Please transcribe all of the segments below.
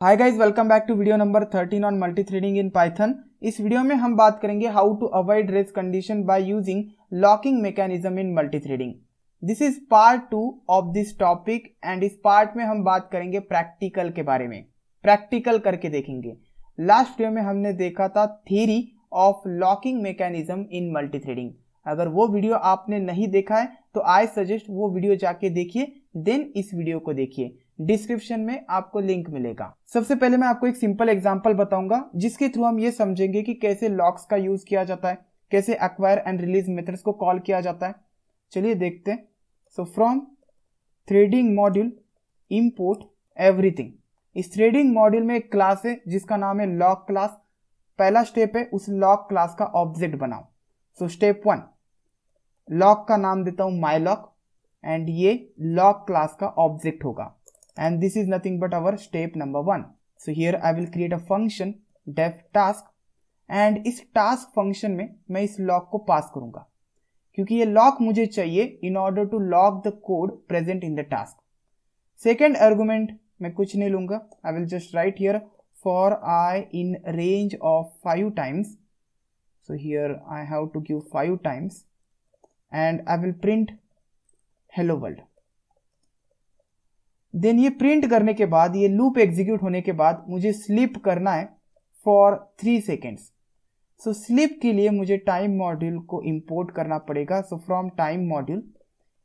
Hi guys, welcome back to video number 13 on multi threading in Python. इस video में हम बात करेंगे how to avoid race condition by using locking mechanism in multi threading. This is part 2 of this topic and इस part में हम बात करेंगे प्रैक्टिकल के बारे में। प्रैक्टिकल करके देखेंगे। लास्ट वीडियो में हमने देखा था theory of locking mechanism in multi threading. अगर वो वीडियो आपने नहीं देखा है तो आई सजेस्ट वो वीडियो जाके देखिए, देन इस वीडियो को देखिए। डिस्क्रिप्शन में आपको लिंक मिलेगा। सबसे पहले मैं आपको एक सिंपल एग्जांपल बताऊंगा जिसके थ्रू हम ये समझेंगे कि कैसे लॉक्स का यूज किया जाता है, कैसे एक्वायर एंड रिलीज मेथड्स को कॉल किया जाता है। चलिए देखते हैं। So from threading module import everything. इस थ्रेडिंग मॉड्यूल में एक क्लास है जिसका नाम है लॉक क्लास। पहला स्टेप है उस लॉक क्लास का ऑब्जेक्ट बनाओ। सो स्टेप 1, लॉक का नाम देता हूं माई लॉक एंड ये लॉक क्लास का ऑब्जेक्ट होगा। And this is nothing but our step number 1. So here I will create a function def task and इस task function में मैं इस log को पास करूंगा क्योंकि ये log मुझे चाहिए in order to log the code present in the task. Second argument मैं कुछ नहीं लूंगा. I will just write here for I in range of 5 times. So here I have to give 5 times and I will print hello world. Then ये print करने के बाद, ये loop execute होने के बाद मुझे स्लीप करना है फॉर 3 सेकेंड्स। सो स्लीप के लिए मुझे टाइम मॉड्यूल को इंपोर्ट करना पड़ेगा। So from time module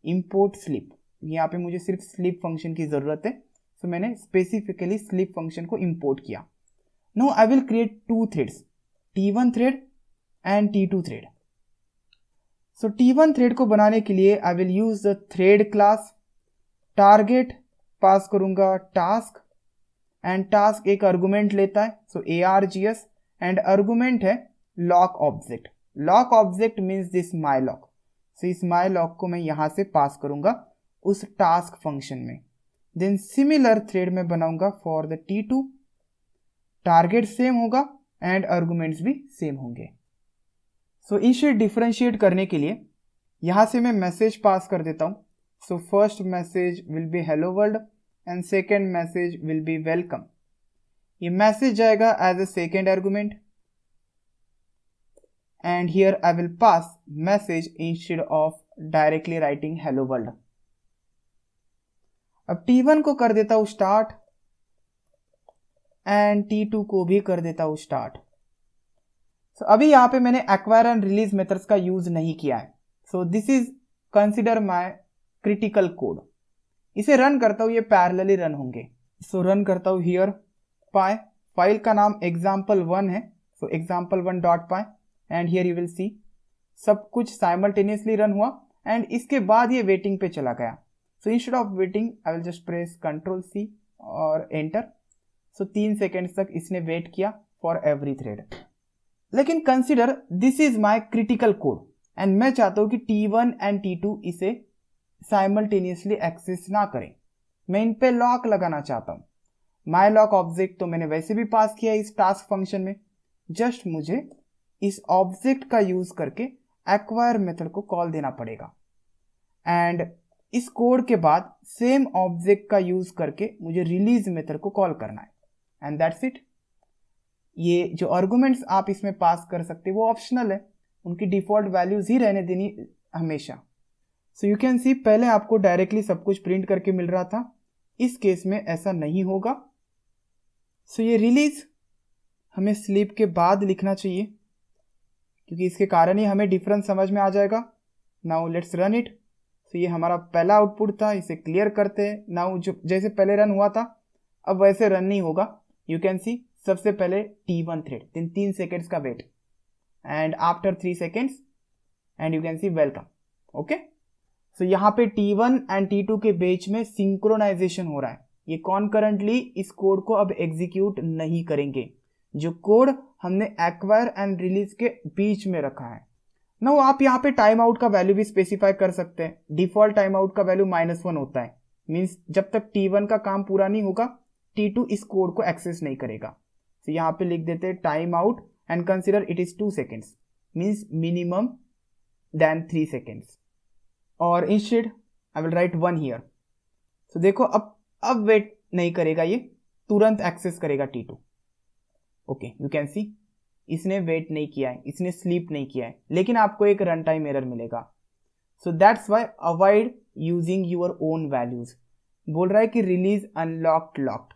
import sleep. यहाँ पे मुझे सिर्फ स्लीप फंक्शन की जरूरत है। सो मैंने स्पेसिफिकली स्लीप फंक्शन को इंपोर्ट किया। Now I will create 2 threads, T1 thread and T2 thread. So T1 thread को बनाने के लिए I will use the thread class. Target pass करूंगा टास्क एंड टास्क एक आर्गुमेंट लेता है। सो args एंड आर्गुमेंट है lock object. Lock object means this my lock. So इस माई लॉक को मैं यहां से पास करूंगा उस टास्क फंक्शन में। देन सिमिलर थ्रेड में बनाऊंगा for the T2। Target same होगा एंड आर्गुमेंट्स भी सेम होंगे। सो इसे डिफरेंशिएट करने के लिए यहां से मैं मैसेज पास कर देता हूं। So first message will be hello world and second message will be welcome. ये मैसेज जाएगा as a second argument and here I will pass message instead of directly writing hello world. अब T1 को कर देता हूं start and T2 को भी कर देता हूं स्टार्ट। So अभी यहां पे मैंने एक्वायर एंड रिलीज मेथड्स का यूज नहीं किया है। So this is consider my critical code. इसे रन करता हूं, ये पैरेलली रन होंगे। सो रन करता हूं हियर पाई। फाइल का नाम example1 है। सो example1.py and here you will see सब कुछ साइमल्टेनियसली रन हुआ एंड इसके बाद ये वेटिंग पे चला गया। So instead of waiting I will just press Ctrl+C और एंटर। सो 3 सेकेंड्स तक इसने वेट किया फॉर एवरी थ्रेड। लेकिन consider this is my critical code and मैं चाहता हूं कि T1 एंड T2 इसे साइमल्टेनियसली एक्सेस ना करें। मैं इन पे लॉक लगाना चाहता हूं। माई लॉक ऑब्जेक्ट तो मैंने वैसे भी पास किया इस टास्क फंक्शन में। जस्ट मुझे इस ऑब्जेक्ट का यूज करके एक्वायर मेथड को कॉल देना पड़ेगा एंड इस कोड के बाद सेम ऑब्जेक्ट का यूज करके मुझे रिलीज मेथड को कॉल करना है एंड दैट्स इट। ये जो आर्गुमेंट्स आप इसमें पास कर सकते वो ऑप्शनल है, उनकी डिफॉल्ट वैल्यूज ही रहने देनी हमेशा। सो यू कैन सी पहले आपको डायरेक्टली सब कुछ प्रिंट करके मिल रहा था, इस केस में ऐसा नहीं होगा। सो ये रिलीज हमें स्लीप के बाद लिखना चाहिए क्योंकि इसके कारण ही हमें डिफरेंस समझ में आ जाएगा। Now let's run it. So ये हमारा पहला आउटपुट था, इसे क्लियर करते हैं। नाउ जो जैसे पहले रन हुआ था अब वैसे रन नहीं होगा। यू कैन सी सबसे पहले T1 थ्रेड, देन 3 सेकेंड्स का wait and after 3 seconds and you can see welcome. Okay, so यहाँ पे T1 एंड T2 के बीच में सिंक्रोनाइजेशन हो रहा है। ये कॉन्करेंटली इस कोड को अब एग्जीक्यूट नहीं करेंगे जो कोड हमने एक्वायर एंड रिलीज के बीच में रखा है। नाउ आप यहाँ पे टाइम आउट का वैल्यू भी स्पेसिफाई कर सकते हैं। डिफॉल्ट टाइम आउट का वैल्यू -1 होता है, मींस जब तक T1 का काम पूरा नहीं होगा T2 इस कोड को एक्सेस नहीं करेगा। तो यहाँ पे लिख देते हैं time out and consider it is 2 seconds, means minimum then 3 seconds और instead I will write 1 here. So देखो अब वेट नहीं करेगा ये तुरंत एक्सेस करेगा T2। ओके, यू कैन सी इसने वेट नहीं किया है, इसने स्लीप नहीं किया है, लेकिन आपको एक रन टाइम एरर मिलेगा। So that's why avoid using your own values. बोल रहा है कि रिलीज अनलॉक्ड लॉक्ड,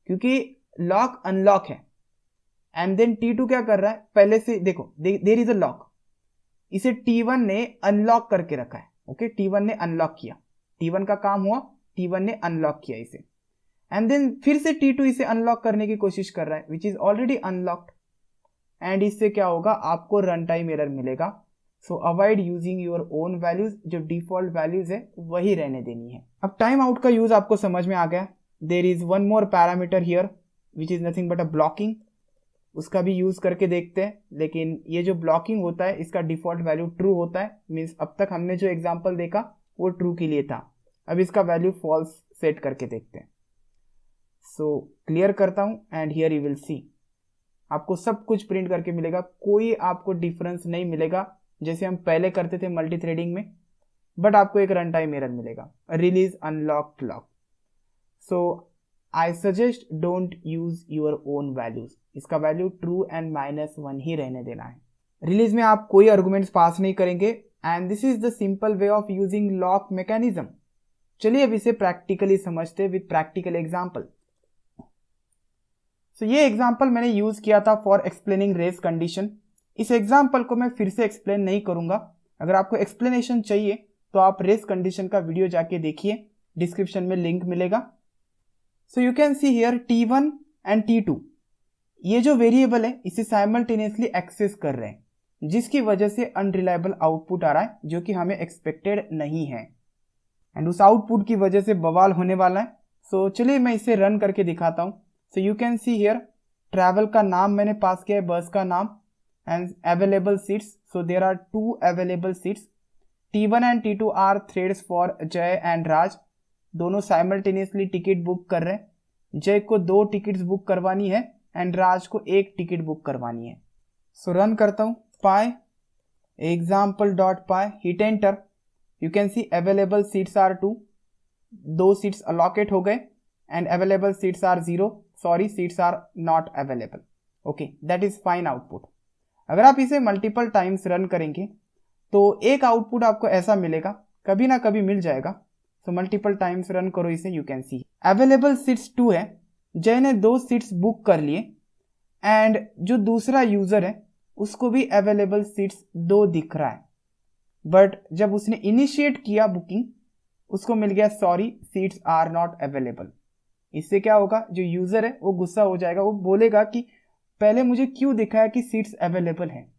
क्योंकि लॉक अनलॉक है एंड देन T2 क्या कर रहा है, पहले से देखो देयर इज अ लॉक, इसे T1 ने अनलॉक करके रखा है। ओके, T1 ने अनलॉक किया, T1 का काम हुआ, T1 ने अनलॉक किया इसे, एंड देन फिर से T2 इसे अनलॉक करने की कोशिश कर रहा है which is already unlocked, and इससे क्या होगा, आपको रन टाइम एरर मिलेगा। सो avoid using your own values, जो डिफॉल्ट वैल्यूज है वही रहने देनी है। अब टाइम आउट का यूज आपको समझ में आ गया। There is one more parameter here which is nothing but a blocking, उसका भी यूज करके देखते हैं। लेकिन ये जो ब्लॉकिंग होता है इसका डिफॉल्ट वैल्यू ट्रू होता है, मीन्स अब तक हमने जो एग्जांपल देखा वो ट्रू के लिए था, अब इसका वैल्यू फॉल्स सेट करके देखते हैं। सो क्लियर करता हूं and here you will see, आपको सब कुछ प्रिंट करके मिलेगा, कोई आपको डिफरेंस नहीं मिलेगा जैसे हम पहले करते थे मल्टी थ्रेडिंग में, बट आपको एक रन टाइम एरर मिलेगा, release unlocked lock. So I suggest don't use your own values, इसका वैल्यू ट्रू एंड -1 ही रहने देना है। रिलीज में आप कोई आर्गुमेंट्स पास नहीं करेंगे and this is the simple way of using lock mechanism. चलिए अब इसे प्रैक्टिकली समझते विद प्रैक्टिकल एग्जांपल। सो ये एग्जांपल मैंने यूज किया था फॉर एक्सप्लेनिंग रेस कंडीशन। इस एग्जांपल को मैं फिर से एक्सप्लेन नहीं करूंगा, अगर आपको एक्सप्लेनेशन चाहिए तो आप रेस कंडीशन का वीडियो जाके देखिए, डिस्क्रिप्शन में लिंक मिलेगा। सो you can see here T1 and T2, ये जो वेरिएबल है इसे साइमल्टेनियसली एक्सेस कर रहे हैं, जिसकी वजह से अनरिलायबल आउटपुट आ रहा है जो कि हमें एक्सपेक्टेड नहीं है, एंड उस आउटपुट की वजह से बवाल होने वाला है। सो चलिए मैं इसे रन करके दिखाता हूँ। So you can see here travel का नाम मैंने पास किया है, बस का नाम, and available seats. So there are 2 available seats. T1 and T2 are threads for Jay and Raj, दोनों साइमल्टेनियसली टिकट बुक कर रहे हैं। जय को 2 टिकट्स बुक करवानी है एंड राज को 1 टिकट बुक करवानी है। सो रन करता हूँ, py example.py, hit enter. You can see available seats are 2 seats allocate हो गए and available seats are 0, sorry seats are not available. Okay, that is fine output. अगर आप इसे मल्टीपल टाइम्स रन करेंगे तो एक आउटपुट आपको ऐसा मिलेगा, कभी ना कभी मिल जाएगा। सो मल्टीपल टाइम्स रन करो इसे, you can see available seats 2 है, जय ने 2 सीट्स बुक कर लिए एंड जो दूसरा यूजर है उसको भी अवेलेबल सीट्स 2 दिख रहा है, बट जब उसने इनिशिएट किया बुकिंग उसको मिल गया sorry seats are not available. इससे क्या होगा, जो यूजर है वो गुस्सा हो जाएगा, वो बोलेगा कि पहले मुझे क्यों दिखाया कि सीट्स अवेलेबल हैं,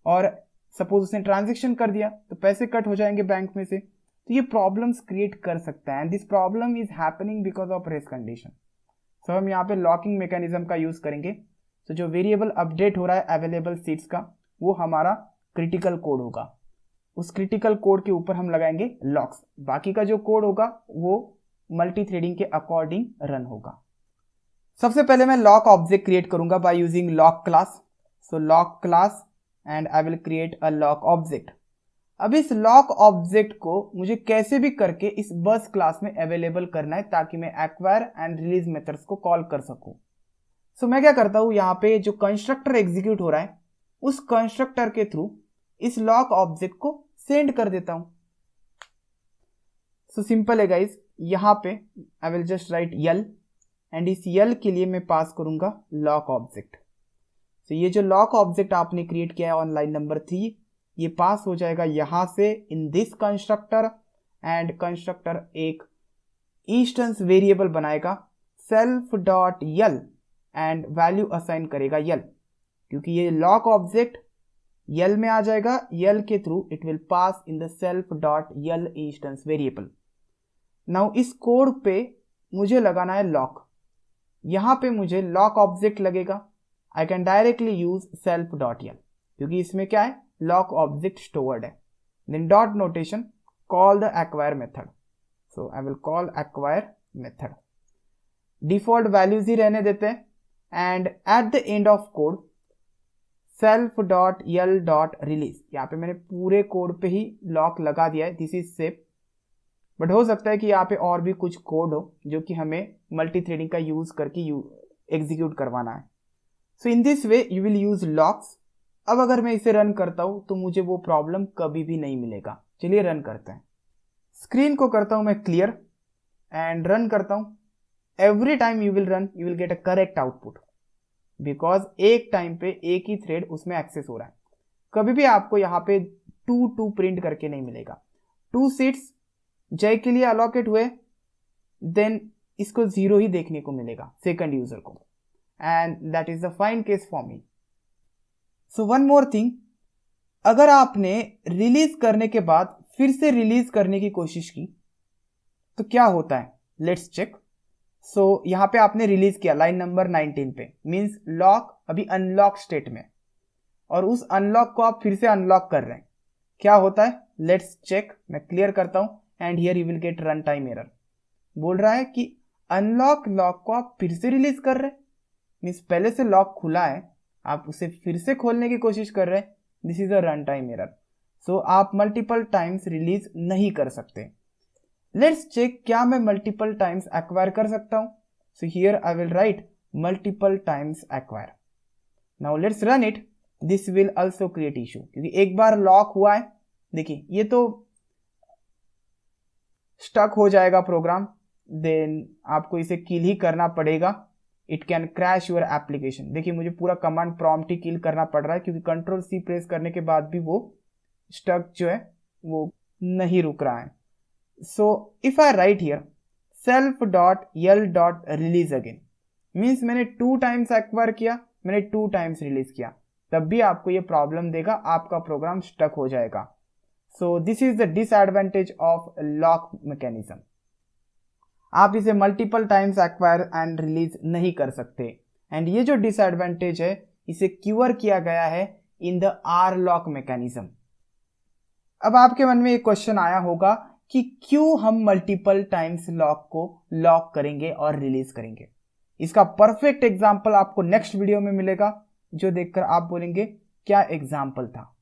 और सपोज उसने ट्रांजैक्शन कर दिया तो पैसे कट हो जाएंगे बैंक में से, तो ये प्रॉब्लम्स क्रिएट कर सकता है and this problem is happening because of race condition. So हम यहाँ पे लॉकिंग मैकेनिज्म का यूज करेंगे। तो जो वेरिएबल अपडेट हो रहा है अवेलेबल सीट्स का वो हमारा क्रिटिकल कोड होगा, उस क्रिटिकल कोड के ऊपर हम लगाएंगे लॉक्स, बाकी का जो कोड होगा वो मल्टी थ्रेडिंग के अकॉर्डिंग रन होगा। सबसे पहले मैं लॉक ऑब्जेक्ट क्रिएट करूंगा by using lock class. So lock class and I will create a lock object. अब इस लॉक ऑब्जेक्ट को मुझे कैसे भी करके इस बस क्लास में अवेलेबल करना है ताकि मैं एक्वायर एंड रिलीज मेथड्स को कॉल कर सकूं। सो मैं क्या करता हूं, यहाँ पे जो कंस्ट्रक्टर एग्जीक्यूट हो रहा है उस कंस्ट्रक्टर के थ्रू इस लॉक ऑब्जेक्ट को सेंड कर देता हूं। सो सिंपल है गाइज, यहाँ पे I will just right L and इस यल के लिए मैं पास करूंगा लॉक ऑब्जेक्ट। तो ये जो लॉक ऑब्जेक्ट आपने क्रिएट किया है ऑन लाइन नंबर 3, ये पास हो जाएगा यहां से in this constructor, and constructor एक इंस्टेंस वेरिएबल बनाएगा self dot L and value assign करेगा यल, क्योंकि ये लॉक ऑब्जेक्ट यल में आ जाएगा, यल के through it will pass in the self dot L instance variable. Now इस कोड पे मुझे लगाना है लॉक, यहां पे मुझे लॉक ऑब्जेक्ट लगेगा, I can directly use self dot L क्योंकि इसमें क्या है, लॉक ऑब्जेक्ट स्टोर्ड है। Then dot notation call the acquire method. So I will call acquire method, default values ही रहने देते हैं and at the end of code self dot L dot release, यहाँ पे मैंने पूरे कोड पे ही लॉक लगा दिया है, दिस इज सेफ। बट हो सकता है कि यहाँ पे और भी कुछ कोड हो जो कि हमें मल्टी थ्रेडिंग का यूज करके एग्जीक्यूट करवाना है। So in this way you will use locks. अब अगर मैं इसे रन करता हूँ तो मुझे वो प्रॉब्लम कभी भी नहीं मिलेगा। चलिए रन करते हैं। स्क्रीन को करता हूँ मैं क्लियर एंड रन करता हूँ। Every time you will run you will get a correct output, because एक टाइम पे एक ही थ्रेड उसमें एक्सेस हो रहा है। कभी भी आपको यहाँ पे 2 प्रिंट करके नहीं मिलेगा। 2 सीट्स जय के लिए अलोकेट हुए, देन इसको 0 ही देखने को मिलेगा सेकंड यूजर को, and that is the fine case for me. So one more thing, अगर आपने रिलीज करने के बाद फिर से रिलीज करने की कोशिश की तो क्या होता है, लेट्स चेक। सो यहां पे आपने रिलीज किया लाइन नंबर 19 पे, मींस लॉक अभी अनलॉक स्टेट में, और उस अनलॉक को आप फिर से अनलॉक कर रहे हैं। क्या होता है, लेट्स चेक। मैं क्लियर करता हूं and here you will get run time error. बोल रहा है कि अनलॉक लॉक को आप फिर से रिलीज कर रहे हैं, मींस पहले से लॉक खुला है, आप उसे फिर से खोलने की कोशिश कर रहे हैं। This is a run time error. So आप मल्टीपल टाइम्स रिलीज नहीं कर सकते। लेट्स चेक, क्या मैं मल्टीपल टाइम्स एक्वायर कर सकता हूं? So here I will right multiple times acquire. Now let's run it. This will also create issue, क्योंकि एक बार लॉक हुआ है, देखिए ये तो स्टक हो जाएगा प्रोग्राम, देन आपको इसे किल ही करना पड़ेगा। It can crash your application. देखिए मुझे पूरा कमांड प्रॉम्प्ट ही किल करना पड़ रहा है, क्योंकि कंट्रोल सी प्रेस करने के बाद भी वो स्टक जो है वो नहीं रुक रहा है। So if I write here self.l.release again, means मैंने 2 टाइम्स एक्वायर किया, मैंने 2 टाइम्स रिलीज किया, तब भी आपको ये प्रॉब्लम देगा, आपका प्रोग्राम स्टक हो जाएगा। So this is the disadvantage of lock mechanism. आप इसे multiple times acquire and release नहीं कर सकते, एंड ये जो डिसएडवांटेज है इसे क्यूर किया गया है in the R lock mechanism. अब आपके मन में एक क्वेश्चन आया होगा कि क्यों हम मल्टीपल टाइम्स लॉक को लॉक करेंगे और रिलीज करेंगे। इसका परफेक्ट एग्जांपल आपको नेक्स्ट वीडियो में मिलेगा, जो देखकर आप बोलेंगे क्या एग्जांपल था।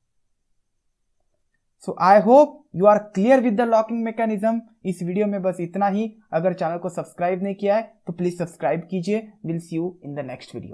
So I hope you are clear with the locking mechanism. इस वीडियो में बस इतना ही। अगर चैनल को सब्सक्राइब नहीं किया है तो प्लीज सब्सक्राइब कीजिए। Will see you in the next video.